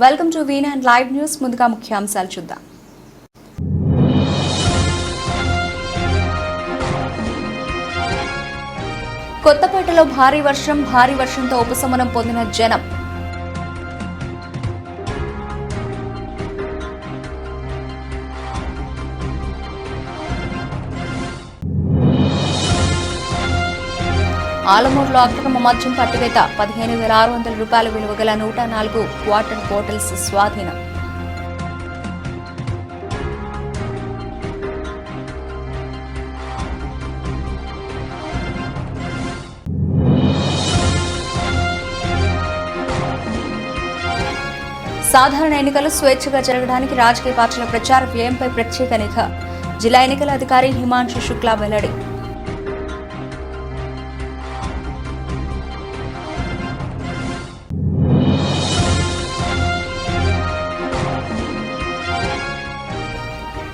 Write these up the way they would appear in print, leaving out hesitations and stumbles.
Welcome to V9 live news. ముందుగా ముఖ్యాంశాలు చూద్దాం. కొత్తపేటలో భారీ వర్షంతో ఉపశమనం పొందిన జనం. ఆలమూరులో అక్రమ మద్యం పట్టివేత. 15,600 రూపాయల విలువ గల 104 వాటర్ బాటిల్స్ స్వాధీనం. సాధారణ ఎన్నికలు స్వేచ్ఛగా జరగడానికి రాజకీయ పార్టీల ప్రచార వ్యయంపై ప్రత్యేక నిఘా. జిల్లా ఎన్నికల అధికారి హిమాంశు శుక్లా వెల్లడి.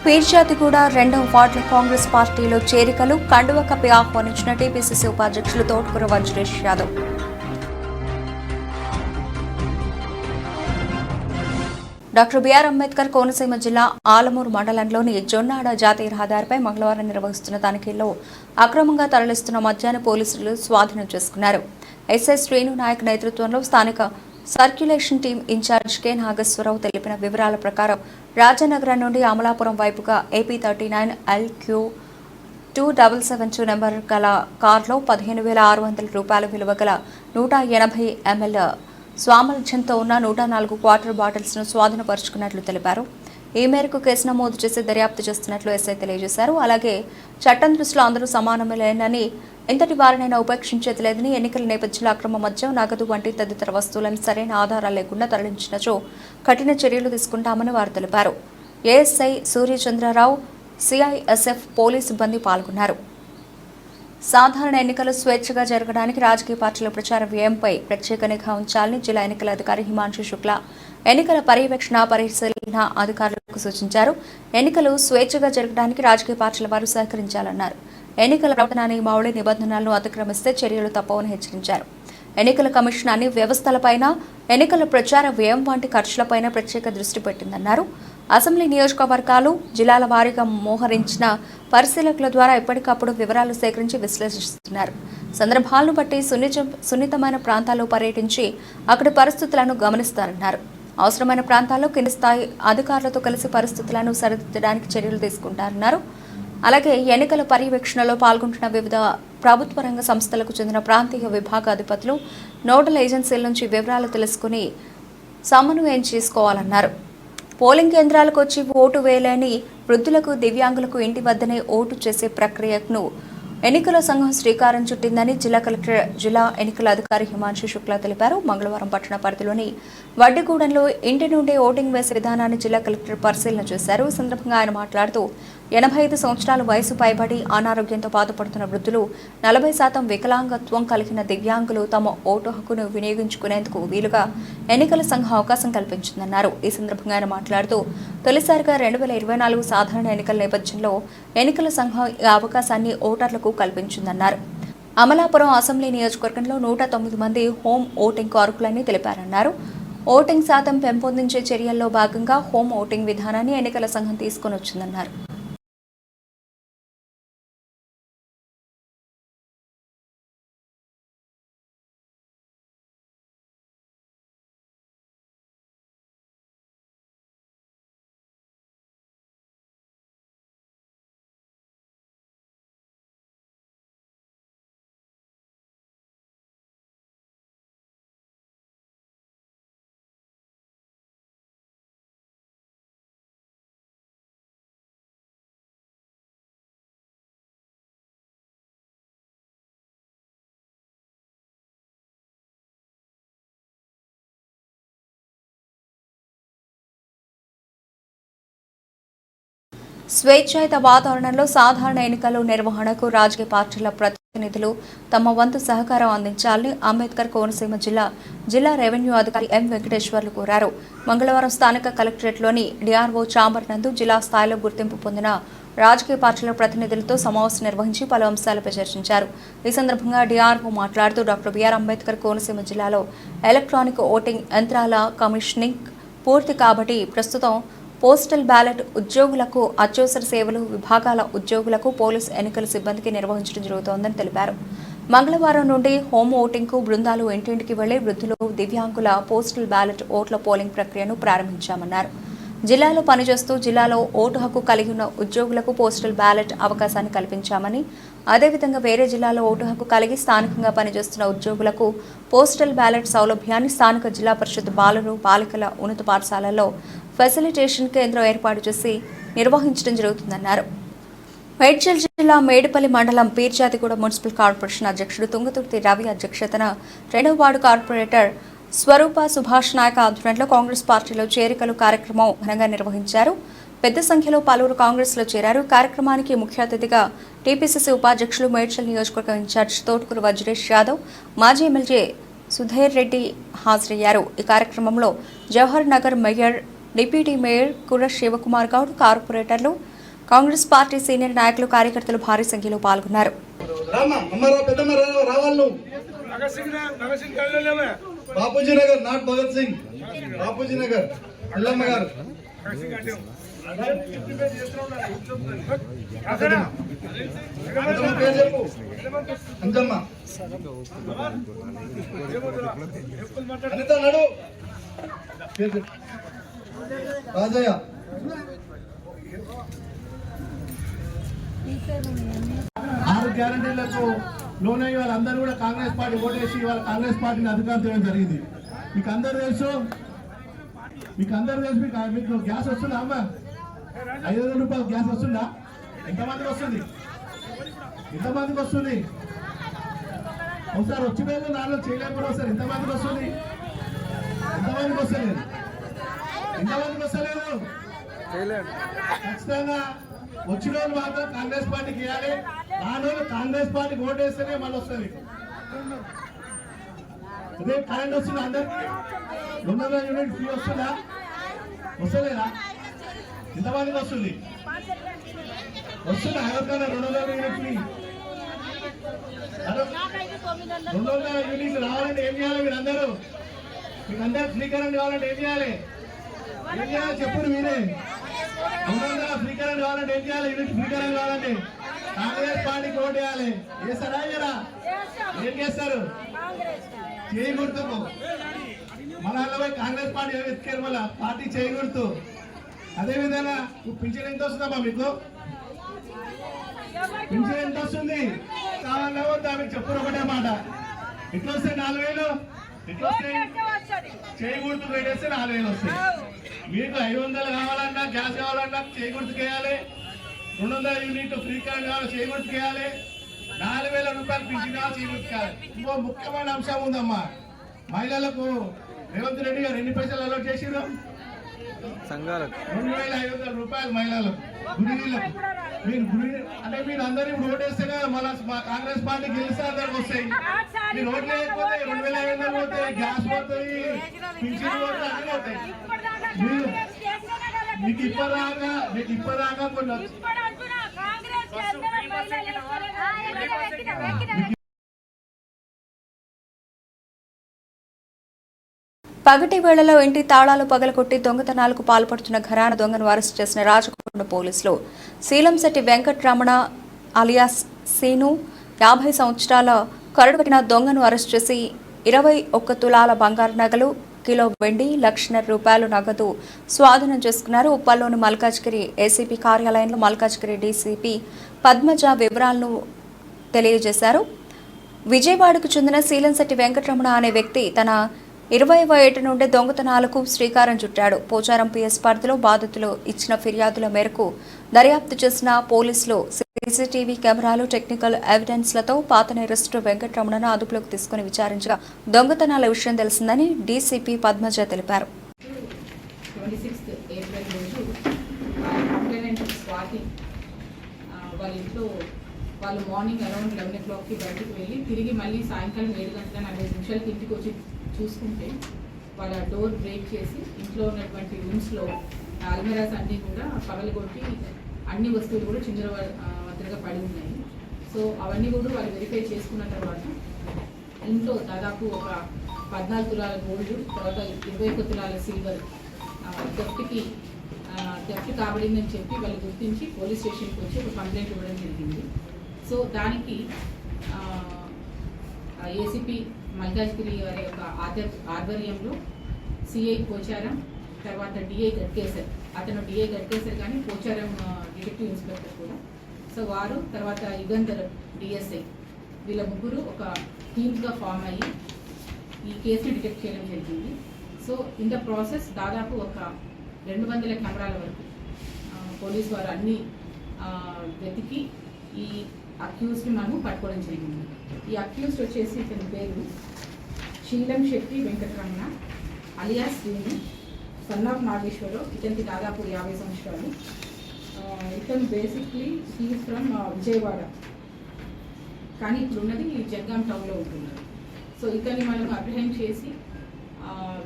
పీర్జాతిగూడ 2వ వార్డుల కాంగ్రెస్ పార్టీలో చేరికలు. కండువ కప్పి ఆహ్వానించిన టీపీసీసీ ఉపాధ్యక్షులు తోటకూర వజ్రేష్ యాదవ్. డాక్టర్ బిఆర్ అంబేద్కర్ కోనసీమ జిల్లా ఆలమూరు మండలంలోని జొన్నాడ జాతీయ రహదారిపై మంగళవారం నిర్వహిస్తున్న తనిఖీల్లో అక్రమంగా తరలిస్తున్న మద్యాన్ని పోలీసులు స్వాధీనం చేసుకున్నారు. ఎస్ఐ శ్రీను నాయక్ నేతృత్వంలో స్థానిక circulation team incharge K Nageswararao తెలిపిన వివరాల ప్రకారం రాజానగరం నుండి అమలాపురం వైపుగా AP 39 LQ 2772 నెంబర్ గల కారులో 15,600 రూపాయల విలువ గల 180 ml స్వామర్థ్యంతో ఉన్న 104 వాటర్ బాటిల్స్ ను స్వాధీనపరుచుకున్నట్లు తెలిపారు. ఈ మేరకు కేసు నమోదు చేసి దర్యాప్తు చేస్తున్నట్లు ఎస్ఐ తెలియజేశారు. అలాగే చట్టం దృష్టిలో అందరూ సమానమేనని, ఎంతటి వారినైనా ఉపేక్షించేది లేదని, ఎన్నికల నేపథ్యంలో అక్రమ మద్యం, నగదు వంటి తదితర వస్తువులను సరైన ఆధారాలు లేకుండా తరలించినచో కఠిన చర్యలు తీసుకుంటామని వారు తెలిపారు. ఏఎస్ఐ సూర్యచంద్రరావు, CISF పోలీసు సిబ్బంది పాల్గొన్నారు. సాధారణ ఎన్నికలు స్వేచ్ఛగా జరగడానికి రాజకీయ పార్టీల ప్రచార వ్యయంపై ప్రత్యేక నిఘా ఉంచాలని జిల్లా ఎన్నికల అధికారి హిమాంశు శుక్లా ఎన్నికల పరిశీలన అధికారులకు సూచించారు. ఎన్నికలు స్వేచ్ఛగా జరగడానికి రాజకీయ పార్టీల వారు సహకరించాలన్నారు. ఎన్నికల ప్రవర్తన నియమావళి నిబంధనలను అతిక్రమిస్తే చర్యలు తప్పవని హెచ్చరించారు. ఎన్నికల కమిషన్ అన్ని వ్యవస్థలపైన ఎన్నికల ప్రచార వ్యయం వంటి ఖర్చులపైన ప్రత్యేక దృష్టి పెట్టిందన్నారు. అసెంబ్లీ నియోజకవర్గాలు, జిల్లాల వారీగా మోహరించిన పరిశీలకుల ద్వారా ఎప్పటికప్పుడు వివరాలు సేకరించి విశ్లేషిస్తున్నారు. సందర్భాలను బట్టి సున్నితమైన ప్రాంతాల్లో పర్యటించి అక్కడి పరిస్థితులను గమనిస్తారన్నారు. అవసరమైన ప్రాంతాల్లో కింది స్థాయి అధికారులతో కలిసి పరిస్థితులను సరిదిద్దడానికి చర్యలు తీసుకుంటారన్నారు. అలాగే ఎన్నికల పర్యవేక్షణలో పాల్గొంటున్న వివిధ ప్రభుత్వ రంగ సంస్థలకు చెందిన ప్రాంతీయ విభాగ అధిపతులు, నోడల్ ఏజెన్సీల నుంచి వివరాలు తెలుసుకుని సమన్వయం చేసుకోవాలన్నారు. పోలింగ్ కేంద్రాలకు వచ్చి ఓటు వేయలేని వృద్ధులకు, దివ్యాంగులకు ఇంటి వద్దనే ఓటు చేసే ప్రక్రియను ఎన్నికల సంఘం శ్రీకారం చుట్టిందని జిల్లా ఎన్నికల అధికారి హిమాంశు శుక్లా తెలిపారు. మంగళవారం పట్టణ పరిధిలోని వడ్డిగూడెంలో ఇంటి నుండి ఓటింగ్ వేసే విధానాన్ని జిల్లా కలెక్టర్ పరిశీలన చేశారు. ఈ సందర్భంగా ఆయన మాట్లాడుతూ 85 సంవత్సరాల వయసు పైబడి అనారోగ్యంతో బాధపడుతున్న వృద్ధులు, 40% వికలాంగత్వం కలిగిన దివ్యాంగులు తమ ఓటు హక్కును వినియోగించుకునేందుకు వీలుగా ఎన్నికల సంఘం అవకాశం కల్పించిందన్నారు. ఈ సందర్భంగా ఆయన మాట్లాడుతూ తొలిసారిగా 2024 సాధారణ ఎన్నికల నేపథ్యంలో ఎన్నికల సంఘం ఈ అవకాశాన్ని ఓటర్లకు కల్పించిందన్నారు. అమలాపురం అసెంబ్లీ నియోజకవర్గంలో 109 మంది హోమ్ ఓటింగ్ అర్హులని తెలిపారన్నారు. ఓటింగ్ శాతం పెంపొందించే చర్యల్లో భాగంగా హోమ్ ఓటింగ్ విధానాన్ని ఎన్నికల సంఘం తీసుకొని వచ్చిందన్నారు. స్వేచ్ఛాయుత వాతావరణంలో సాధారణ ఎన్నికల నిర్వహణకు రాజకీయ పార్టీల ప్రతినిధులు తమ వంతు సహకారం అందించాలని అంబేద్కర్ కోనసీమ జిల్లా రెవెన్యూ అధికారి ఎం వెంకటేశ్వర్లు కోరారు. మంగళవారం స్థానిక కలెక్టరేట్లోని డిఆర్ఓ ఛాంబర్ నందు జిల్లా స్థాయిలో గుర్తింపు పొందిన రాజకీయ పార్టీల ప్రతినిధులతో సమావేశం నిర్వహించి పలు అంశాలపై చర్చించారు. ఈ సందర్భంగా డిఆర్ఓ మాట్లాడుతూ డాక్టర్ బిఆర్ అంబేద్కర్ కోనసీమ జిల్లాలో ఎలక్ట్రానిక్ ఓటింగ్ యంత్రాల కమిషనింగ్ పూర్తి కాబట్టి ప్రస్తుతం పోస్టల్ బ్యాలెట్ ఉద్యోగులకు, అత్యవసర సేవలు విభాగాల ఉద్యోగులకు, పోలీసు ఎన్నికల సిబ్బందికి నిర్వహించడం జరుగుతోందని తెలిపారు. మంగళవారం నుండి హోమ్ ఓటింగ్కు బృందాలు ఇంటింటికి వెళ్లి వృద్ధులు, దివ్యాంగుల పోస్టల్ బ్యాలెట్ ఓట్ల పోలింగ్ ప్రక్రియను ప్రారంభించామన్నారు. జిల్లాలో పనిచేస్తూ జిల్లాలో ఓటు హక్కు కలిగి ఉన్న ఉద్యోగులకు పోస్టల్ బ్యాలెట్ అవకాశాన్ని కల్పించామని, అదేవిధంగా వేరే జిల్లాలో ఓటు హక్కు కలిగి స్థానికంగా పనిచేస్తున్న ఉద్యోగులకు పోస్టల్ బ్యాలెట్ సౌలభ్యాన్ని స్థానిక జిల్లా పరిషత్ బాలురు, బాలికల ఉన్నత పాఠశాలల్లో ఫెసిలిటేషన్ కేంద్రం ఏర్పాటు చేసి నిర్వహించడం జరుగుతుందన్నారు. మేడ్చల్ జిల్లా మేడిపల్లి మండలం పీర్జాదిగూడ మున్సిపల్ కార్పొరేషన్ అధ్యక్షుడు తుంగతుర్తి రవి అధ్యక్షతన 2వ వార్డు కార్పొరేటర్ స్వరూప సుభాష్ నాయక్ ఆధ్వర్యంలో కాంగ్రెస్ పార్టీలో చేరికలు కార్యక్రమం ఘనంగా నిర్వహించారు. పెద్ద సంఖ్యలో పలువురు కాంగ్రెస్లో చేరారు. కార్యక్రమానికి ముఖ్య అతిథిగా టీపీసీసీ ఉపాధ్యక్షులు మేడ్చల్ నియోజకవర్గం ఇన్ఛార్జ్ తోటకూరు వజ్రేష్ యాదవ్, మాజీ ఎమ్మెల్యే సుధైర్ రెడ్డి హాజరయ్యారు. ఈ కార్యక్రమంలో Jawahar Nagar mayor, deputy mayor కుర్ర శివకుమార్ గౌడ్, కార్పొరేటర్లు, కాంగ్రెస్ పార్టీ సీనియర్ నాయకులు, కార్యకర్తలు భారీ సంఖ్యలో పాల్గొన్నారు. బాపూజీ నగర్, నాట్ భగత్ సింగ్, బాపూజీ నగర్, ఎల్లమ్మ గారు, పేరు చెప్పు, అంజమ్మ, అనిత నడు, రాజయ్య. 6 గ్యారంటీలకు లోనయ్యి వాళ్ళందరూ కూడా కాంగ్రెస్ పార్టీ ఓటేసి వాళ్ళ కాంగ్రెస్ పార్టీని అధికారం చేయడం జరిగింది. మీకు అందరూ తెలుసు, మీకు గ్యాస్ వస్తుందా అమ్మ? 5,000 రూపాయలు గ్యాస్ వస్తుందా? ఎంతమందికి వస్తుంది? ఒకసారి వచ్చి మీద నాలో చేయలేకపోతే ఒకసారి ఎంతమందికి వస్తుంది? ఎంతమందికి వస్తలేదు? ఖచ్చితంగా వచ్చిన వాళ్ళు మాత్రం కాంగ్రెస్ పార్టీకి వేయాలి. రానోళ్ళు కాంగ్రెస్ పార్టీకి ఓటేస్తేనే మళ్ళీ వస్తుంది. అదే కరెంట్ వస్తుందా? అందరికి 200 యూనిట్ ఫ్రీ వస్తుందా? వస్తలేదా? ఎంతమందికి వస్తుందా? ఎవరికైనా 200 యూనిట్ ఫ్రీ? 200 యూనిట్లు రావాలంటే ఏం చేయాలి? మీకు అందరూ ఫ్రీ కరెంట్ కావాలంటే ఏం చేయాలి? చెప్పండి మీరే. 200 ఫ్రీ కరెంట్ కావాలంటే ఏం చేయాలి? యూనిట్ ఫ్రీ కరెంట్ కావాలంటే కాంగ్రెస్ పార్టీకి ఓటు వేయాలి. చేస్తారా? ఏం చేస్తారు? చేయి గుర్తుకు మళ్ళీ కాంగ్రెస్ పార్టీ ఎత్తుకారు, మళ్ళా పార్టీ చేయి గుర్తు. అదేవిధంగా పింఛన్ ఎంత వస్తుందమ్మా మీకు? పింఛన్ ఎంత వస్తుంది? కావాలన్నా వద్దా? మీకు చెప్పురు ఒకటే మాట. ఎట్లా వస్తాయి? 4,000. ఎట్లా వస్తాయి? చేయి గుర్తుకు పెట్టేస్తే 4,000 వస్తాయి. మీకు 500 కావాలన్నా, గ్యాస్ కావాలన్నా చేయి గుర్తుకేయాలి. 200 యూనిట్ ఫ్రీ కరెంట్ కావాలి, చేయి గుర్తుకేయాలి. 4,000 రూపాయలు పింఛన్ కావాలి, చేయి గుర్తుకేయాలి. ఇంకో ముఖ్యమైన అంశం ఉందమ్మా. మహిళలకు రేవంత్ రెడ్డి గారు ఎన్ని పైసలు అలౌట్ చేసిరు? 2,500 రూపాయలు మహిళలకు, గృహిణులకు. మీరు అందరూ ఇప్పుడు ఓటేస్తేనే మళ్ళీ మా కాంగ్రెస్ పార్టీ గెలిస్తే అందరికి వస్తాయి. మీరు ఓట్లు లేకపోతే 2,500 పోతాయి, గ్యాస్ పోతాయి, పింఛన్ పోతాయి, అన్ని పోతాయి. మీకు ఇప్పటిదాకా కొన్ని పగటి వేళలో ఇంటి తాళాలు పగలగొట్టి దొంగతనాలకు పాల్పడుతున్న ఘరానా దొంగను అరెస్ట్ చేసిన రాజకొండ పోలీసులు శీలంశెట్టి వెంకట్రమణ అలియాస్ సీను 50 సంవత్సరాల కరడుకట్టిన దొంగను అరెస్ట్ చేసి 21 తులాల బంగారు నగలు, కిలో వెండి, 1,00,000 రూపాయలు నగదు స్వాధీనం చేసుకున్నారు. ఉప్పల్లోని మల్కాజ్గిరి ఏసీపీ కార్యాలయంలో మల్కాజ్గిరి డీసీపీ పద్మజ వివరాలను తెలియజేశారు. విజయవాడకు చెందిన శీలంశెట్టి వెంకటరమణ అనే వ్యక్తి తన 20వ ఏట నుండి దొంగతనాలకు శ్రీకారం చుట్టాడు. పోచారం పిఎస్ పరిధిలో బాధితులు ఇచ్చిన ఫిర్యాదుల మేరకు దర్యాప్తు చేసిన పోలీసులు సీసీటీవీ కెమెరాలు, టెక్నికల్ ఎవిడెన్స్లతో పాత నేరస్తుడు వెంకటరమణను అదుపులోకి తీసుకుని విచారించగా దొంగతనాల విషయం తెలిసిందని డీసీపీ పద్మజ తెలిపారు. వాళ్ళు మార్నింగ్ అరౌండ్ 11 o'clockకి బయటకు వెళ్ళి తిరిగి మళ్ళీ సాయంకాలం 7:40 ఇంటికి వచ్చి చూసుకుంటే వాళ్ళ డోర్ బ్రేక్ చేసి ఇంట్లో ఉన్నటువంటి రూమ్స్లో అల్మెరాస్ అన్నీ కూడా పగలగొట్టి అన్ని వస్తువులు కూడా చిందరవందరగా పడి ఉన్నాయి. సో అవన్నీ కూడా వాళ్ళు వెరిఫై చేసుకున్న తర్వాత ఇంట్లో దాదాపు ఒక 14 తులాల గోల్డ్, తర్వాత 21 తులాల సిల్వర్, థెఫ్ట్ కాబడిందని చెప్పి వాళ్ళు గుర్తించి పోలీస్ స్టేషన్కి వచ్చి ఒక కంప్లైంట్ ఇవ్వడం జరిగింది. సో దానికి ఏసీపీ మల్కాజ్గిరి వారి యొక్క ఆధ్వర్యంలో సిఐ పోచారం, తర్వాత డిఐ గట్కేసర్, అతను డిఐ గట్కేసర్ కానీ పోచారం డిటెక్టివ్ ఇన్స్పెక్టర్ కూడా, సో వారు, తర్వాత యుగంధర్ డిఎస్ఐ, వీళ్ళ ముగ్గురు ఒక టీమ్గా ఫామ్ అయ్యి ఈ కేసుని డిటెక్ట్ చేయడం జరిగింది. సో ఇన్ ద ప్రాసెస్ దాదాపు ఒక 200 కెమెరాల వరకు పోలీసు వారు అన్ని వెతికి ఈ అక్యూజ్ని మనము పట్టుకోవడం జరిగింది. ఈ అక్యూజ్డ్ వచ్చేసి ఇతని పేరు Sheelam Setty Venkataramana alias Srini, son of Nageswararao. ఇతనికి దాదాపు 50 సంవత్సరాలు. ఇతను బేసిక్లీ హీ ఫ్రమ్ విజయవాడ, కానీ ఇప్పుడు ఉన్నది జగ్గాం టౌన్లో ఉంటున్నారు. సో ఇతన్ని మనం అప్రిహెండ్ చేసి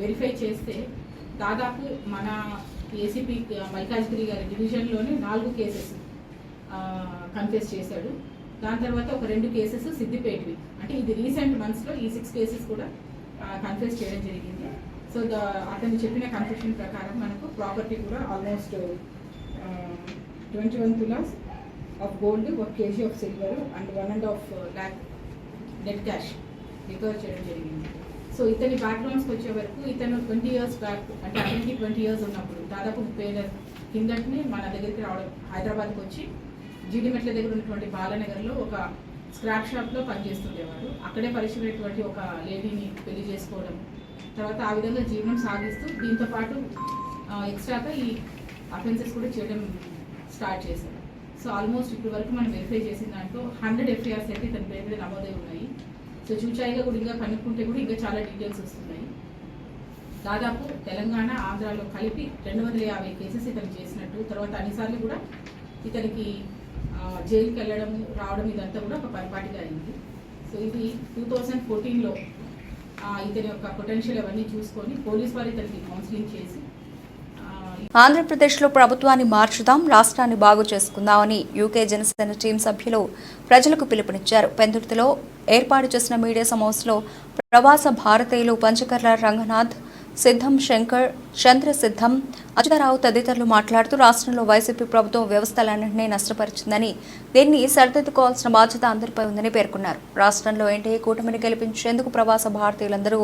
వెరిఫై చేస్తే దాదాపు మన ఏసీపీ మల్కాజ్గిరి గారి డివిజన్లోనే 4 కేసెస్ కన్ఫెస్ చేశాడు. దాని తర్వాత ఒక 2 కేసెస్ సిద్దిపేటవి, అంటే ఇది రీసెంట్ మంత్స్లో ఈ 6 కేసెస్ కూడా కన్ఫెస్ చేయడం జరిగింది. సో అతను చెప్పిన కన్ఫెషన్ ప్రకారం మనకు ప్రాపర్టీ కూడా almost 21 tolas of gold, 1 kg of silver and 1.5 lakh net cash recover చేయడం జరిగింది. సో ఇతని బ్యాక్గ్రౌండ్స్కి వచ్చే వరకు ఇతను 20 years బ్యాక్, అంటే అతనికి 20 years ఉన్నప్పుడు దాదాపు 30 ఏళ్ళ కిందటిని మన దగ్గరికి రావడం, హైదరాబాద్కి వచ్చి జీడిమెట్ల దగ్గర ఉన్నటువంటి బాలనగర్లో ఒక స్క్రాప్ షాప్లో పనిచేస్తుండేవాడు. అక్కడే పరిచయమైనటువంటి ఒక లేడీని పెళ్లి చేసుకోవడం, తర్వాత ఆ విధంగా జీవనం సాగిస్తూ దీంతో పాటు ఎక్స్ట్రాగా ఈ అఫెన్సెస్ కూడా చేయడం స్టార్ట్ చేశారు. సో ఆల్మోస్ట్ ఇప్పటి వరకు మనం వెరిఫై చేసిన దాంట్లో 100 FIRs అయితే ఇతని పేరు మీద నమోదై ఉన్నాయి. సో చూచాయిగా కూడా ఇంకా కనుక్కుంటే కూడా ఇంకా చాలా డీటెయిల్స్ వస్తున్నాయి. దాదాపు తెలంగాణ, ఆంధ్రాలో కలిపి 250 కేసెస్ ఇతను చేసినట్టు, తర్వాత అన్నిసార్లు కూడా ఇతనికి జైలుకి వెళ్ళడం రావడం ఇదంతా కూడా ఒక పరిపాటిగా అయింది. సో ఇది 2014లో ఇతని యొక్క పొటెన్షియల్ అవన్నీ చూసుకొని పోలీస్ వారు ఇతనికి కౌన్సిలింగ్ చేసి ఆంధ్రప్రదేశ్లో ప్రభుత్వాన్ని మార్చుదాం, రాష్ట్రాన్ని బాగు చేసుకుందామని యూకే జనసేన టీం సభ్యులు ప్రజలకు పిలుపునిచ్చారు. పెందుర్తిలో ఏర్పాటు చేసిన మీడియా సమావేశంలో ప్రవాస భారతీయులు పంచకర్ల రంగనాథ్, సిద్ధం శంకర్, చంద్రసిద్ధం, అచ్యుతరావు తదితరులు మాట్లాడుతూ రాష్ట్రంలో వైసీపీ ప్రభుత్వం వ్యవస్థలన్నింటినీ నష్టపరిచిందని, దీన్ని సరిదిద్దుకోవాల్సిన బాధ్యత అందరిపై ఉందని పేర్కొన్నారు. రాష్ట్రంలో ఎన్డీఏ కూటమిని గెలిపించేందుకు ప్రవాస భారతీయులందరూ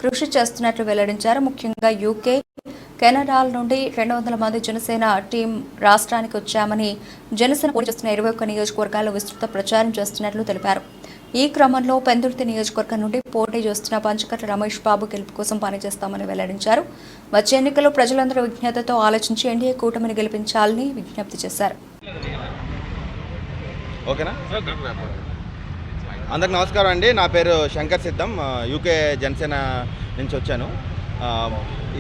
కృషి చేస్తున్నట్లు వెల్లడించారు. ముఖ్యంగా యూకే, కెనడాల నుండి 200 మంది జనసేన టీం రాష్ట్రానికి వచ్చామని, జనసేన పోటీ చేస్తున్న 21 నియోజకవర్గాల్లో విస్తృత ప్రచారం చేస్తున్నట్లు తెలిపారు. ఈ క్రమంలో పెందుర్తి నియోజకవర్గం నుండి పోటీ చేస్తున్న పంచకర్ల రమేష్ బాబు గెలుపు కోసం పనిచేస్తామని వెల్లడించారు. వచ్చే ఎన్నికల్లో ప్రజలందరూ విజ్ఞతతో ఆలోచించి ఎన్డీఏ కూటమిని గెలిపించాలని విజ్ఞప్తి చేశారు. అందరికి నమస్కారం అండి. నా పేరు శంకర్ సిద్ధం, యూకే జనసేన నుంచి వచ్చాను.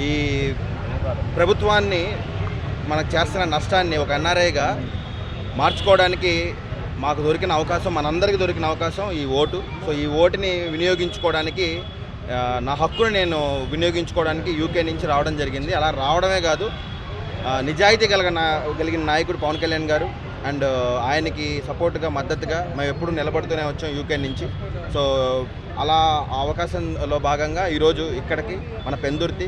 ఈ ప్రభుత్వాన్ని మనకు చేస్తున్న నష్టాన్ని ఒక ఎన్ఆర్ఐగా మార్చుకోవడానికి మాకు దొరికిన అవకాశం, మనందరికీ దొరికిన అవకాశం ఈ ఓటు. సో ఈ ఓటుని వినియోగించుకోవడానికి, నా హక్కును నేను వినియోగించుకోవడానికి యూకే నుంచి రావడం జరిగింది. అలా రావడమే కాదు, నిజాయితీ కలిగిన నాయకుడు పవన్ కళ్యాణ్ గారు అండ్ ఆయనకి సపోర్ట్గా, మద్దతుగా మేము ఎప్పుడు నిలబడుతూనే వచ్చాం యూకే నుంచి. సో అలా అవకాశంలో భాగంగా ఈరోజు ఇక్కడికి మన పెందుర్తి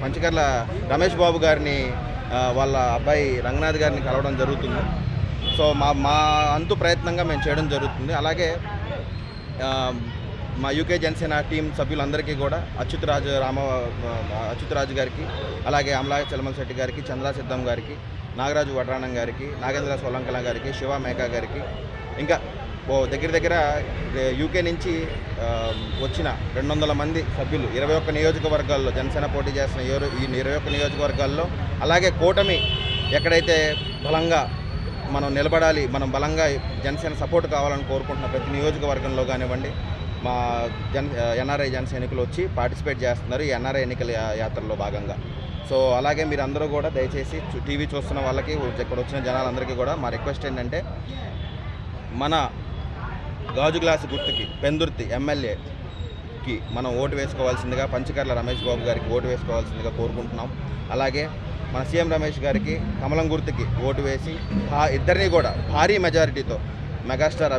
పంచకర్ల రమేష్ బాబు గారిని, వాళ్ళ అబ్బాయి రంగనాథ్ గారిని కలవడం జరుగుతుంది. సో మా అంతు ప్రయత్నంగా మేము చేయడం జరుగుతుంది. అలాగే మా యూకే జనసేన టీం సభ్యులందరికీ కూడా అచ్యుతరాజు గారికి, అలాగే అమలా చలమల్ శెట్టి గారికి, చంద్రా సిద్ధం గారికి, నాగరాజు వడ్రాణం గారికి, నాగేంద్ర సోలంకల గారికి, శివ మేకా గారికి, ఇంకా దగ్గర యూకే నుంచి వచ్చిన 200 మంది సభ్యులు 21 నియోజకవర్గాల్లో జనసేన పోటీ చేసిన ఈ 21 నియోజకవర్గాల్లో, అలాగే కూటమి ఎక్కడైతే బలంగా మనం నిలబడాలి, మనం బలంగా జనసేన సపోర్ట్ కావాలని కోరుకుంటున్న ప్రతి నియోజకవర్గంలో కానివ్వండి, మా ఎన్ఆర్ఐ జన సైనికులు వచ్చి పార్టిసిపేట్ చేస్తున్నారు ఈ ఎన్ఆర్ఐ ఎన్నికల యాత్రలో భాగంగా. సో అలాగే మీరందరూ కూడా దయచేసి టీవీ చూస్తున్న వాళ్ళకి, ఇక్కడ వచ్చిన జనాలందరికీ కూడా మా రిక్వెస్ట్ ఏంటంటే, మన గాజు గ్లాసు గుర్తుకి పెందుర్తి ఎమ్మెల్యేకి మనం ఓటు వేసుకోవాల్సిందిగా, పంచకర్ల రమేష్ బాబు గారికి ఓటు వేసుకోవాల్సిందిగా కోరుకుంటున్నాం. అలాగే మన సీఎం రమేష్ గారికి కమలం గుర్తుకి ఓటు వేసి ఇద్దరిని కూడా భారీ మెజారిటీతో, మెగాస్టార్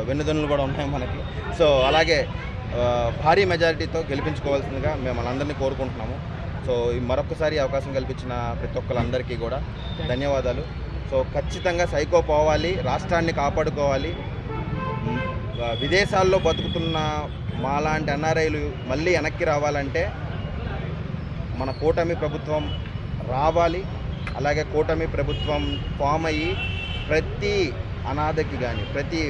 వెన్నుదన్నులు కూడా ఉన్నాయి మనకి, సో అలాగే భారీ మెజారిటీతో గెలిపించుకోవాల్సిందిగా మేము అందరినీ కోరుకుంటున్నాము. సో మరొకసారి అవకాశం కల్పించిన ప్రతి ఒక్కరందరికీ కూడా ధన్యవాదాలు. సో ఖచ్చితంగా సైకో పోవాలి, రాష్ట్రాన్ని కాపాడుకోవాలి. విదేశాల్లో బతుకుతున్న మాలాంటి ఎన్ఆర్ఐలు మళ్ళీ వెనక్కి రావాలంటే మన కూటమి ప్రభుత్వం రావాలి. అలాగే కూటమి ప్రభుత్వం ఫామ్ అయ్యి ప్రతి అనాథకి కానీ, ప్రతి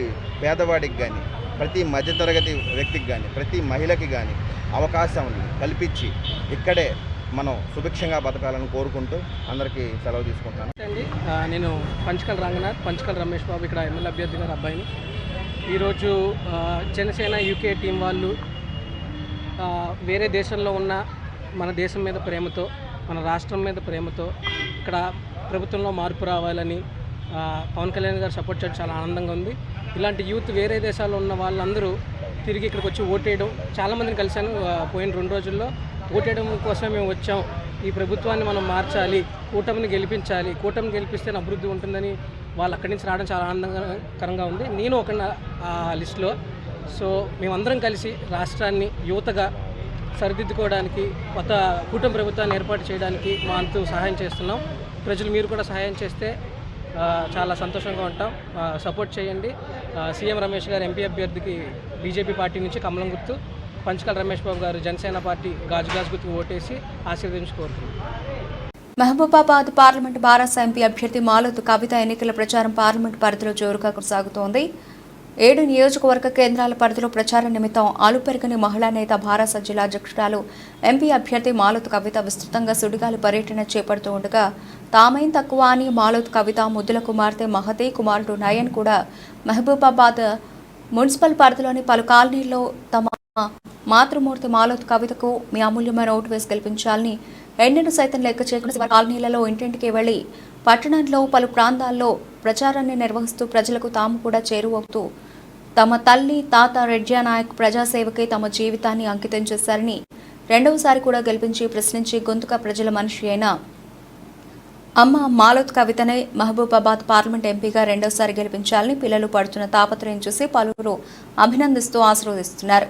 పేదవాడికి కానీ, ప్రతి మధ్యతరగతి వ్యక్తికి కానీ, ప్రతి మహిళకి కానీ అవకాశం కల్పించి ఇక్కడే మనం సుభిక్షంగా బతకాలని కోరుకుంటూ అందరికీ సెలవు తీసుకుంటాను. నేను పంచకల్ రంగనాథ్, పంచకల్ రమేష్ బాబు ఇక్కడ ఎమ్మెల్యే అభ్యర్థి గారు అబ్బాయిని. ఈరోజు జనసేన యూకే టీం వాళ్ళు వేరే దేశంలో ఉన్న మన దేశం మీద ప్రేమతో, మన రాష్ట్రం మీద ప్రేమతో ఇక్కడ ప్రభుత్వంలో మార్పు రావాలని పవన్ కళ్యాణ్ గారు సపోర్ట్ చేయడం చాలా ఆనందంగా ఉంది. ఇలాంటి యూత్ వేరే దేశాల్లో ఉన్న వాళ్ళందరూ తిరిగి ఇక్కడికి వచ్చి ఓటేయడం, చాలామందిని కలిశాను పోయిన 2 రోజుల్లో. ఓటేయడం కోసమే మేము వచ్చాం, ఈ ప్రభుత్వాన్ని మనం మార్చాలి, కూటమిని గెలిపించాలి, కూటమిని గెలిపిస్తే అభివృద్ధి ఉంటుందని వాళ్ళు అక్కడి నుంచి రావడం చాలా ఆనందకరంగా ఉంది. నేను ఒక లిస్టులో. సో మేమందరం కలిసి రాష్ట్రాన్ని యువతగా సరిదిద్దుకోవడానికి, కొత్త కూటమి ప్రభుత్వాన్ని ఏర్పాటు చేయడానికి మా అంతు సహాయం చేస్తున్నాం. ప్రజలు మీరు కూడా సహాయం చేస్తే చాలా సంతోషంగా ఉంటాం. సపోర్ట్ చేయండి. సీఎం రమేష్ గారు ఎంపీ అభ్యర్థికి బీజేపీ పార్టీ నుంచి కమలం గుర్తు, పంచకల్ రమేష్ బాబు గారు జనసేన పార్టీ గాజు గుర్తుకు ఓటేసి ఆశీర్వదించి కోరుతున్నాం. మహబూబాబాద్ పార్లమెంటు బారాస ఎంపీ అభ్యర్థి మాలోతు కవిత ఎన్నికల ప్రచారం పార్లమెంటు పరిధిలో జోరుగా కొనసాగుతోంది. 7 నియోజకవర్గ కేంద్రాల పరిధిలో ప్రచార నిమిత్తం ఆలుపెరగని మహిళా నేత బారాస జిల్లా అధ్యక్షురాలు ఎంపీ అభ్యర్థి మాలోతు కవిత విస్తృతంగా సుడిగాలి పర్యటన చేపడుతూ ఉండగా తామేం తక్కువ అని మాలోతు కవిత ముద్దుల కుమార్తె మహతి, కుమారుడు నయన్ కూడా మహబూబాబాద్ మున్సిపల్ పరిధిలోని పలు కాలనీల్లో తమ మాతృమూర్తి మాలోతు కవితకు మీ అమూల్యమైన ఓటు వేసి గెలిపించాలని ఎన్నెను సైతం లెక్క చేయకుండా కాలనీలలో ఇంటింటికి వెళ్లి పట్టణంలో పలు ప్రాంతాల్లో ప్రచారాన్ని నిర్వహిస్తూ ప్రజలకు తాము కూడా చేరువవుతూ తమ తల్లి తాత రెడ్జా నాయక్ ప్రజాసేవకే తమ జీవితాన్ని అంకితం చేశారని, రెండవసారి కూడా గెలిపించి ప్రశ్నించి గొంతుక ప్రజల మనిషి అయిన అమ్మ మాలోతు కవితనే మహబూబాబాద్ పార్లమెంట్ ఎంపీగా రెండోసారి గెలిపించాలని పిల్లలు పడుతున్న తాపత్రయం చూసి పలువురు అభినందిస్తూ ఆశీర్వదిస్తున్నారు.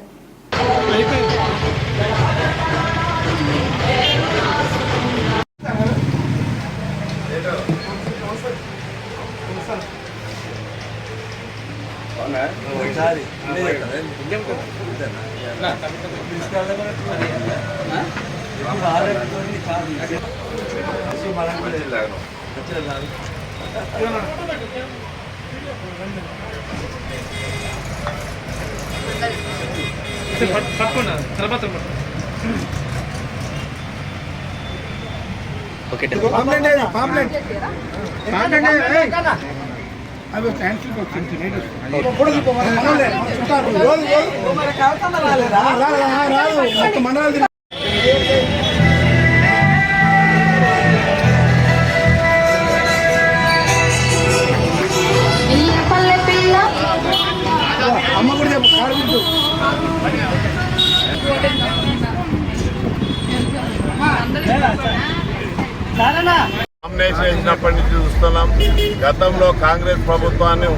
అవి క్యాన్సిల్ వచ్చింది. మండలాలు అమ్మ కూడా చెప్పు కాడుకుంటూ నామినేషన్ వేసినప్పటి నుంచి చూస్తున్నాం. గతంలో కాంగ్రెస్ ప్రభుత్వాన్ని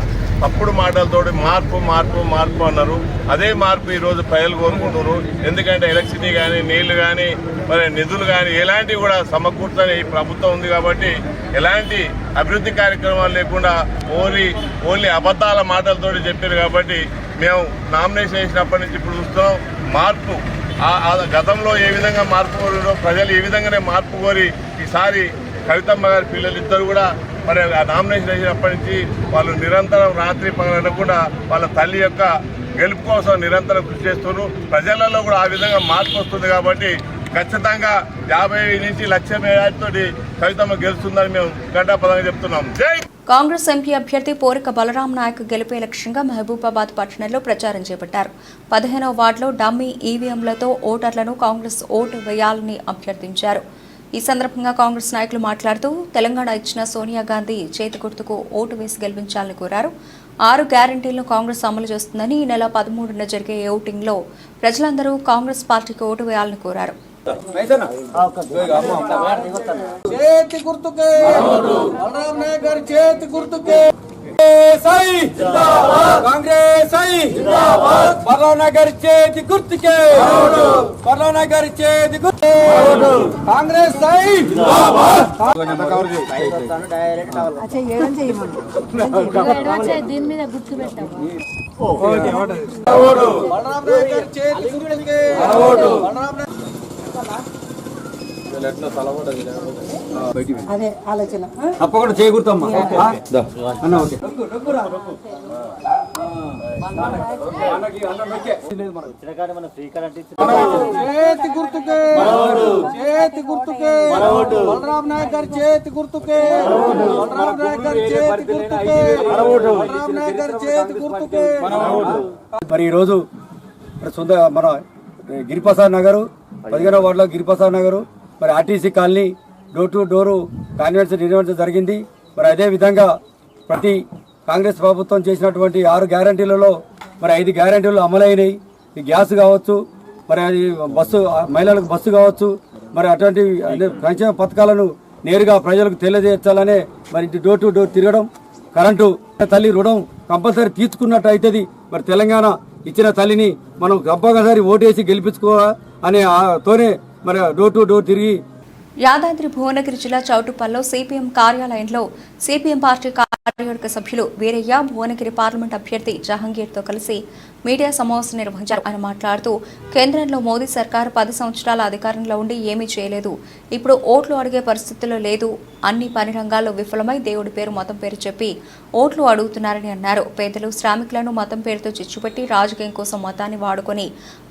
తప్పుడు మాటలతోటి మార్పు మార్పు మార్పు అన్నారు. అదే మార్పు ఈరోజు ప్రజలు కోరుకుంటున్నారు. ఎందుకంటే ఎలక్ట్రిసిటీ కానీ, నీళ్లు కానీ, మరి నిధులు కానీ ఎలాంటివి కూడా సమకూర్చని ఈ ప్రభుత్వం ఉంది కాబట్టి ఎలాంటి అభివృద్ధి కార్యక్రమాలు లేకుండా ఓన్లీ అబద్ధాల మాటలతోటి చెప్పారు కాబట్టి మేము నామినేషన్ వేసినప్పటి నుంచి ఇప్పుడు చూస్తున్నాం మార్పు. గతంలో ఏ విధంగా మార్పు కోరినో ప్రజలు ఏ విధంగానే మార్పు కోరి ఈసారి కవితమ్మ గారి పిల్లలిద్దరు కూడా మరి నామినేషన్ వేసినప్పటి నుంచి వాళ్ళు నిరంతరం రాత్రి పగలనకుండా వాళ్ళ తల్లి యొక్క గెలుపు కోసం నిరంతరం కృషి చేస్తున్నారు. ప్రజలలో కూడా ఆ విధంగా మార్పు వస్తుంది కాబట్టి ఖచ్చితంగా 50 నుంచి 1,00,000 మేరతోటి కవితమ్మ గెలుస్తుందని మేము ఘంటాపదంగా చెప్తున్నాం. జై కాంగ్రెస్ ఎంపీ అభ్యర్థి పోరిక బలరాం నాయక్ గెలిపే లక్ష్యంగా మహబూబాబాద్ పట్టణంలో ప్రచారం చేపట్టారు. 15వ వార్డులో డమ్మీ ఈవీఎంలతో ఓటర్లను కాంగ్రెస్ ఓటు వేయాలని అభ్యర్థించారు. ఈ సందర్భంగా కాంగ్రెస్ నాయకులు మాట్లాడుతూ తెలంగాణ ఇచ్చిన సోనియా గాంధీ చేతి గుర్తుకు ఓటు వేసి గెలిపించాలని కోరారు. 6 గ్యారంటీలను కాంగ్రెస్ అమలు చేస్తుందని ఈ నెల 13న జరిగే ఓటింగ్లో ప్రజలందరూ కాంగ్రెస్ పార్టీకి ఓటు వేయాలని కోరారు. చేతి గుర్తుకే బలరాం నాయక్ గారి చేతి గుర్తుకే కాంగ్రెస్ బలనగర్ చేతి గుర్తుకే బలనగర్ చేతి గుర్తు కాంగ్రెస్ దీని మీద గుర్తు పెట్టాము అదే ఆలోచన తప్పకుండా చేయకూడదమ్మా అన్న ఓకే చేతి గుర్తుకే చేతి గుర్తుకే బలరాం నాయక్ గారి చేతి గుర్తుకే బలరాం నాయక్ గారి చేతి గుర్తుకే బలరాం నాయక్ గారి చేతి గుర్తుకే. మరి ఈరోజు సొంత మన గిరిప్రసాద్ నగరు 15వ వార్డులో గిరిప్రసాద్ నగరు మరి RTC colony door to door convention నిర్వహించడం జరిగింది. మరి అదేవిధంగా ప్రతి కాంగ్రెస్ ప్రభుత్వం చేసినటువంటి 6 గ్యారంటీలలో మరి 5 గ్యారంటీలు అమలైనవి. ఈ గ్యాస్ కావచ్చు, మరి అది బస్సు మహిళలకు బస్సు కావచ్చు, మరి అటువంటి సంక్షేమ పథకాలను నేరుగా ప్రజలకు తెలియజేయాలనే మరి డోర్ టు డోర్ తిరగడం, కరెంటు తల్లి రుణం కంపల్సరీ తీసుకున్నట్టు అవుతుంది. మరి తెలంగాణ ఇచ్చిన తల్లిని మనం కంపల్సరీ ఓటేసి గెలిపించుకోవాలి అనే తోనే మరి డోర్ టు డోర్ తిరిగి యాదాద్రి భువనగిరి జిల్లా చౌటుప్పల్లో సిపిఎం కార్యాలయంలో సిపిఎం పార్టీ కార్యవర్గ సభ్యులు వీరయ్య భువనగిరి పార్లమెంట్ అభ్యర్థి జహంగీర్తో కలిసి మీడియా సమావేశం నిర్వహించారు. ఆయన మాట్లాడుతూ కేంద్రంలో మోదీ సర్కారు 10 సంవత్సరాల అధికారంలో ఉండి ఏమీ చేయలేదు, ఇప్పుడు ఓట్లు అడిగే పరిస్థితుల్లో లేదు, అన్ని పని రంగాల్లో విఫలమై దేవుడి పేరు మతం పేరు చెప్పి ఓట్లు అడుగుతున్నారని అన్నారు. పేదలు శ్రామికులను మతం పేరుతో చిచ్చుపెట్టి రాజకీయం కోసం మతాన్ని వాడుకొని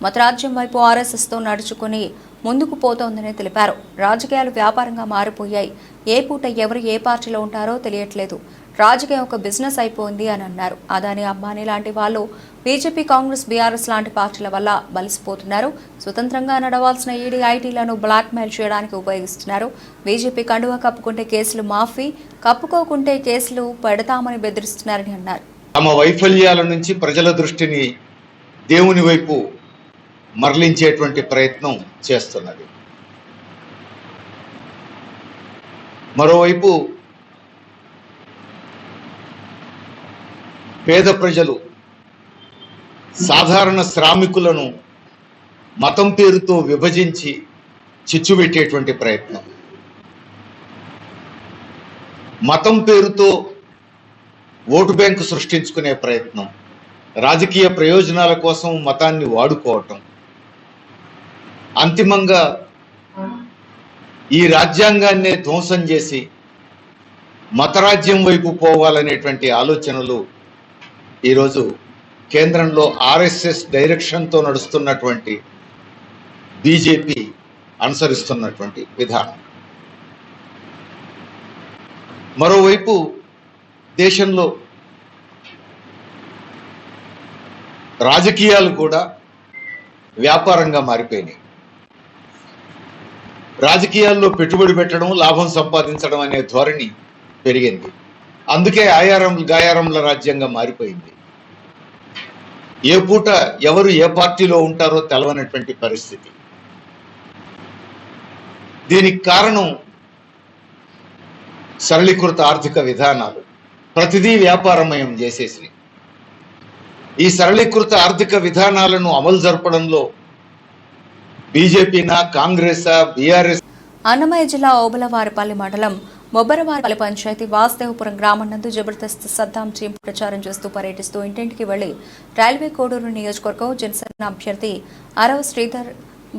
మతరాజ్యం వైపు ఆర్ఎస్ఎస్తో నడుచుకుని ముందుకు పోతోందని తెలిపారు. రాజకీయాలు వ్యాపారంగా మారిపోయాయి, ఏ పూట ఎవరు ఏ పార్టీలో ఉంటారో తెలియట్లేదు, రాజకీయం ఒక బిజినెస్ అయిపోయింది అని అన్నారు. అదాని అంబానీ లాంటి వాళ్ళు బీజేపీ కాంగ్రెస్ బీఆర్ఎస్ లాంటి పార్టీల వల్ల బలిసిపోతున్నారు. స్వతంత్రంగా నడవాల్సిన ఈడీ ఐటీలను బ్లాక్మెయిల్ చేయడానికి ఉపయోగిస్తున్నారు. బీజేపీ కండువా కప్పుకుంటే కేసులు మాఫీ, కప్పుకోకుంటే కేసులు పెడతామని బెదిరిస్తున్నారని అన్నారు. తమ వైఫల్యాల నుంచి ప్రజల దృష్టిని దేవుని వైపు మరలించేటువంటి ప్రయత్నం చేస్తున్నది. మరోవైపు పేద ప్రజలు, సాధారణ శ్రామికులను మతం పేరుతో విభజించి చిచ్చుపెట్టేటువంటి ప్రయత్నం, మతం పేరుతో ఓటు బ్యాంకు సృష్టించుకునే ప్రయత్నం, రాజకీయ ప్రయోజనాల కోసం మతాన్ని వాడుకోవటం, అంతిమంగా ఈ రాజ్యాంగాన్నే ధ్వంసం చేసి మతరాజ్యం వైపు పోవాలనేటువంటి ఆలోచనలు ఈరోజు కేంద్రంలో ఆర్ఎస్ఎస్ డైరెక్షన్తో నడుస్తున్నటువంటి బీజేపీ అనుసరిస్తున్నటువంటి విధానం. మరోవైపు దేశంలో రాజకీయాలు కూడా వ్యాపారంగా మారిపోయినాయి. రాజకీయాల్లో పెట్టుబడి పెట్టడం, లాభం సంపాదించడం అనే ధోరణి పెరిగింది. అందుకే గాయారంల రాజ్యంగా మారిపోయింది. ఏ పూట ఎవరు ఏ పార్టీలో ఉంటారో తెలవనటువంటి పరిస్థితి. దీనికి కారణం సరళీకృత ఆర్థిక విధానాలు, ప్రతిదీ వ్యాపారమయం చేసేసి ఈ సరళీకృత ఆర్థిక విధానాలను అమలు జరపడంలో బీజేపీనా, కాంగ్రెసా, బీఆర్ఎస్. అన్నమయ్య జిల్లా ఓబలవారిపల్లి మండలం మొబ్బరవారిపల్లి పంచాయతీ వాసుదేవపురం గ్రామం నందు జబర్దస్త్ సద్దాం టీం ప్రచారం చేస్తూ పర్యటిస్తూ ఇంటింటికి వెళ్లి రైల్వే కోడూరు నియోజకవర్గం జనసేన అభ్యర్థి అరవ శ్రీధర్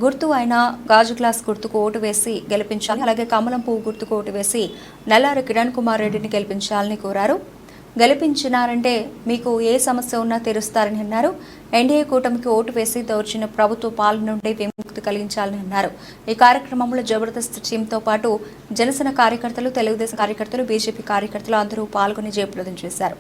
గుర్తు అయిన గాజు గ్లాస్ గుర్తుకు ఓటు వేసి గెలిపించాలి, అలాగే కమలం పువ్వు గుర్తుకు ఓటు వేసి నల్లారి కిరణ్ కుమార్ రెడ్డిని గెలిపించాలని కోరారు. గెలిపించినారంటే మీకు ఏ సమస్య ఉన్నా తీరుస్తారని అన్నారు. ఎన్డీఏ కూటమికి ఓటు వేసి దౌర్జన్య ప్రభుత్వ పాలన నుండి విముక్తి కలిగించాలని అన్నారు. ఈ కార్యక్రమంలో జబర్దస్త్ టీంతో పాటు జనసేన కార్యకర్తలు, తెలుగుదేశం కార్యకర్తలు, బీజేపీ కార్యకర్తలు అందరూ పాల్గొని జయప్రదం చేశారు.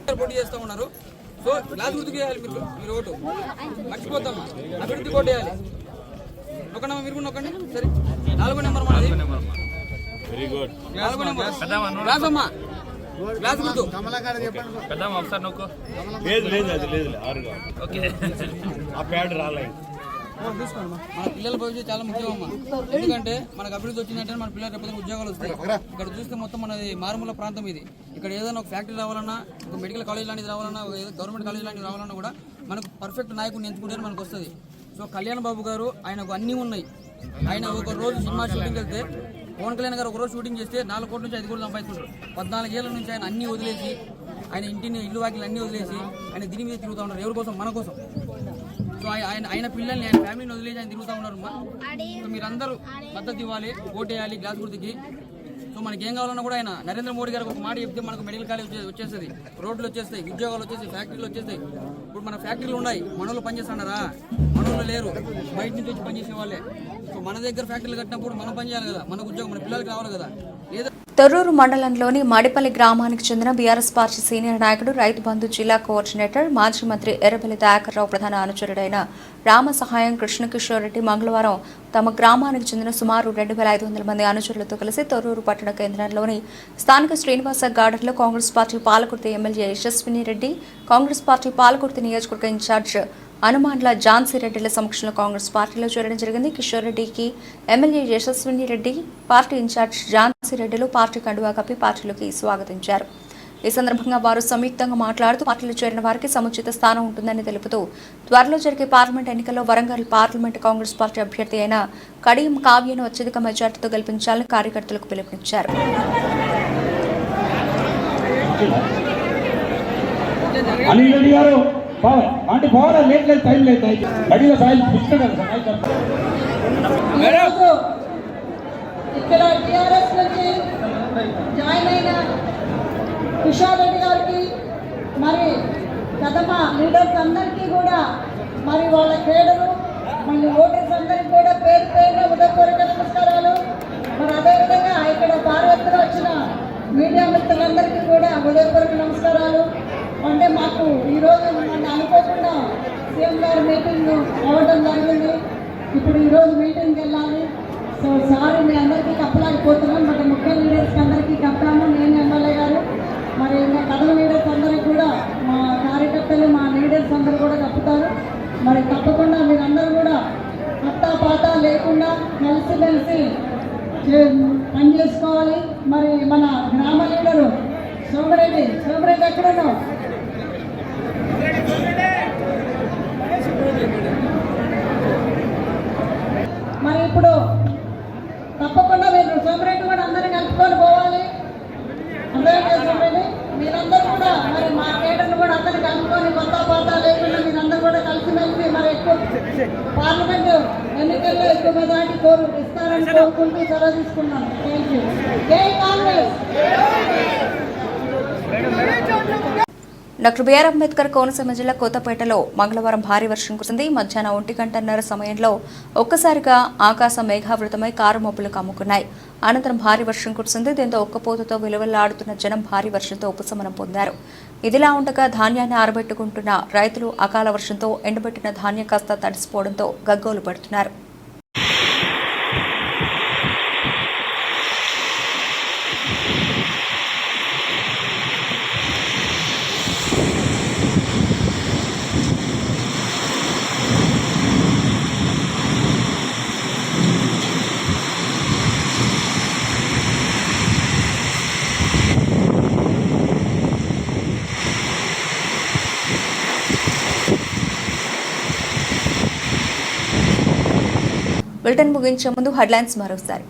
చూసుకోండి మన పిల్లల భవిష్యత్తు చాలా ముఖ్యమమ్మా. ఎందుకంటే మనకు అభివృద్ధి వచ్చిందంటే మన పిల్లలు రేపు ఉద్యోగాలు వస్తాయి. ఇక్కడ చూస్తే మొత్తం మనది మారుమూల ప్రాంతం ఇది. ఇక్కడ ఏదైనా ఒక ఫ్యాక్టరీ రావాలన్నా, ఒక మెడికల్ కాలేజ్ లాంటిది రావాలన్నా, గవర్నమెంట్ కాలేజ్ లాంటిది రావాలన్నా కూడా మనకు పర్ఫెక్ట్ నాయకుడిని ఎంచుకుంటే మనకు వస్తుంది. సో కళ్యాణ్ బాబు గారు ఆయనకు అన్నీ ఉన్నాయి. ఆయన ఒక రోజు సినిమా షూటింగ్ వెళ్తే పవన్ కళ్యాణ్ గారు ఒక రోజు షూటింగ్ చేస్తే 4 కోట్ల నుంచి 5 కోట్లు సంపాదించుకుంటారు. 14 ఏళ్ల నుంచి ఆయన అన్నీ వదిలేసి, ఆయన ఇల్లు వాకిలు అన్నీ వదిలేసి ఆయన దీని మీద తిరుగుతూ ఉన్నారు. ఎవరి కోసం? మన కోసం. సో ఆయన పిల్లల్ని, ఆయన ఫ్యామిలీని వదిలేసి ఆయన తిరుగుతూ ఉన్నారు. సో మీరందరూ మద్దతు ఇవ్వాలి, ఓటేయాలి గ్లాస్ గుర్తుకి. సో మనకి ఏం కావాలన్నా కూడా ఆయన నరేంద్ర మోడీ గారికి ఒక మాట చెప్తే మనకు మెడికల్ కాలేజ్ వచ్చేస్తుంది, రోడ్లు వచ్చేస్తాయి, ఉద్యోగాలు వచ్చేస్తాయి, ఫ్యాక్టరీలు వచ్చేస్తాయి. ఇప్పుడు మన ఫ్యాక్టరీలు ఉన్నాయి, మనోళ్ళు పనిచేస్తున్నారా? మనోళ్ళు లేరు, బయట నుంచి వచ్చి పనిచేసే వాళ్ళే. సో మన దగ్గర ఫ్యాక్టరీలు కట్టినప్పుడు మనం పని చేయాలి కదా, మనకు ఉద్యోగం మన పిల్లలకి రావాలి కదా. లేదా తొర్రూరు మండలంలోని మడిపల్లి గ్రామానికి చెందిన బీఆర్ఎస్ పార్టీ సీనియర్ నాయకుడు, రైతు బంధు జిల్లా కోఆర్డినేటర్, మాజీ మంత్రి ఎర్రబెల్లి దయాకర్రావు ప్రధాన అనుచరుడైన రామ సహాయం కృష్ణకిషోర్ రెడ్డి మంగళవారం తమ గ్రామానికి చెందిన సుమారు 2500 మంది అనుచరులతో కలిసి తొర్రూరు పట్టణ కేంద్రంలోని స్థానిక శ్రీనివాస గార్డెన్లో Congress party Palakurthi MLA Yashaswini Reddy, Congress party Palakurthi నియోజకవర్గ ఇన్ఛార్జ్ హనుమాన్ల ఝాన్సీ రెడ్డిల సమక్షంలో కాంగ్రెస్ పార్టీలో చేరడం జరిగింది. కిషోర్ రెడ్డికి MLA Yashaswini Reddy, party incharge Jhansi రెడ్డిలు పార్టీ కండువా కప్పి పార్టీలోకి స్వాగతించారు. ఈ సందర్భంగా వారు సంయుక్తంగా మాట్లాడుతూ పార్టీలో చేరిన వారికి సముచిత స్థానం ఉంటుందని తెలుపుతూ త్వరలో జరిగే పార్లమెంట్ ఎన్నికల్లో వరంగల్ పార్లమెంట్ కాంగ్రెస్ పార్టీ అభ్యర్థి అయిన కడియం కావ్యను అత్యధిక మెజార్టీతో గెలిపించాలని కార్యకర్తలకు పిలుపునిచ్చారు. ఇక్కడ టీఆర్ఎస్ నుంచి జాయిన్ అయిన కిషోర్ రెడ్డి గారికి, మరి కదమ లీడర్స్ అందరికీ కూడా, మరి వాళ్ళ కేడరు, మళ్ళీ ఓటర్స్ అందరికీ కూడా పేరు పేరున ఉదయపూర్వక నమస్కారాలు. మరి అదేవిధంగా ఇక్కడ భారత్లో వచ్చిన మీడియా మిత్రులందరికీ కూడా ఉదయపూర్వక నమస్కారాలు. అంటే మాకు ఈరోజు మన అనుకోకుండా సీఎం గారి మీటింగ్ అవ్వడం జరిగింది. ఇప్పుడు ఈరోజు మీటింగ్కి వెళ్ళాలి. సో సారీ మీ అందరికీ కప్పలేకపోతున్నాం, బట్ ముఖ్య లీడర్స్కి అందరికీ కప్పాము. నేను ఎమ్మెల్యే గారు, మరి ఇంకా కథల లీడర్స్ అందరికీ కూడా, మా కార్యకర్తలు, మా లీడర్స్ అందరూ కూడా కప్పుతారు. మరి తప్పకుండా మీరందరూ కూడా అత్తా పాత లేకుండా కలిసిమెలిసి పని చేసుకోవాలి. మరి మన గ్రామ లీడరు సోమరెడ్డి ఎక్కడున్నావు? మరి ఇప్పుడు తప్పకుండా మీరు సోమరెడ్డి కూడా అందరినీ కలుపుకొని పోవాలి. అందరికీ సోమరెడ్డి మీరందరూ కూడా, మరి మా కేటర్ను కూడా అందరినీ కలుపుకొని కొత్త పాత లేకుండా మీరందరూ కూడా కలిసిమెలిసి మరి ఎక్కువ పార్లమెంటు ఎన్నికల్లో ఎక్కువ మెజార్టీ ఇస్తారని కోరుకుంటూ సెలవు తీసుకున్నాను. Thank you. జై కాంగ్రెస్. డాక్టర్ బిఆర్ అంబేద్కర్ కోనసీమ జిల్లా కొత్తపేటలో మంగళవారం భారీ వర్షం కురిసింది. మధ్యాహ్నం 1:30 సమయంలో ఒక్కసారిగా ఆకాశం మేఘావృతమై కారు మబ్బులు కమ్ముకున్నాయి. అనంతరం భారీ వర్షం కురిసింది. దీంతో ఒక్కపోతతో విలువలాడుతున్న జనం భారీ వర్షంతో ఉపశమనం పొందారు. ఇదిలా ఉండగా ధాన్యాన్ని ఆరబెట్టుకుంటున్న రైతులు అకాల వర్షంతో ఎండబెట్టిన ధాన్యం కాస్త తడిసిపోవడంతో గగ్గోలు పడుతున్నారు. బులెటిన్ ముగించే ముందు హెడ్లైన్స్ మరోసారి.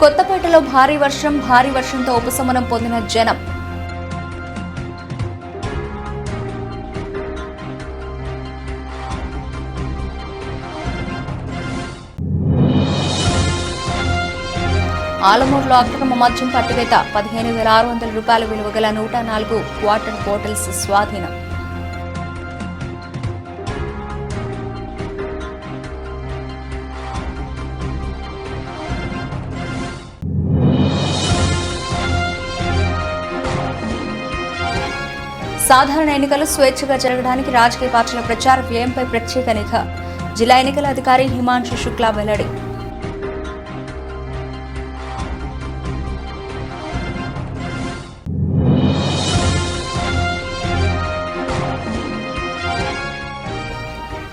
కొత్తపేటలో భారీ వర్షంతో ఉపశమనం పొందిన జనం. ఆలమూరులో అక్రమ మద్యం పట్టివేత. 15,600 రూపాయల విలువ గల 104 వాటర్ బాటిల్స్ స్వాధీనం. సాధారణ ఎన్నికలు స్వేచ్ఛగా జరగడానికి రాజకీయ పార్టీల ప్రచార వ్యయంపై ప్రత్యేక నిఘా. జిల్లా ఎన్నికల అధికారి హిమాంశు శుక్లా వెల్లడి.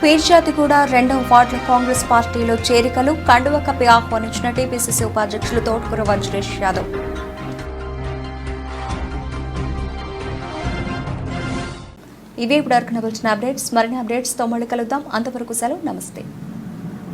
పీర్జాతిగూడ 2వ వార్డుల కాంగ్రెస్ పార్టీలో చేరికలు కండువ కప్పి ఆహ్వానించిన టీపీసీసీ ఉపాధ్యక్షులు తోటకూర వజ్రేష్ యాదవ్. ఇవే ఇప్పుడు వరకు నవల్చిన అప్డేట్స్. మరిన్ని అప్డేట్స్తో మళ్ళీ కలుద్దాం. అంతవరకు సెలవు. నమస్తే.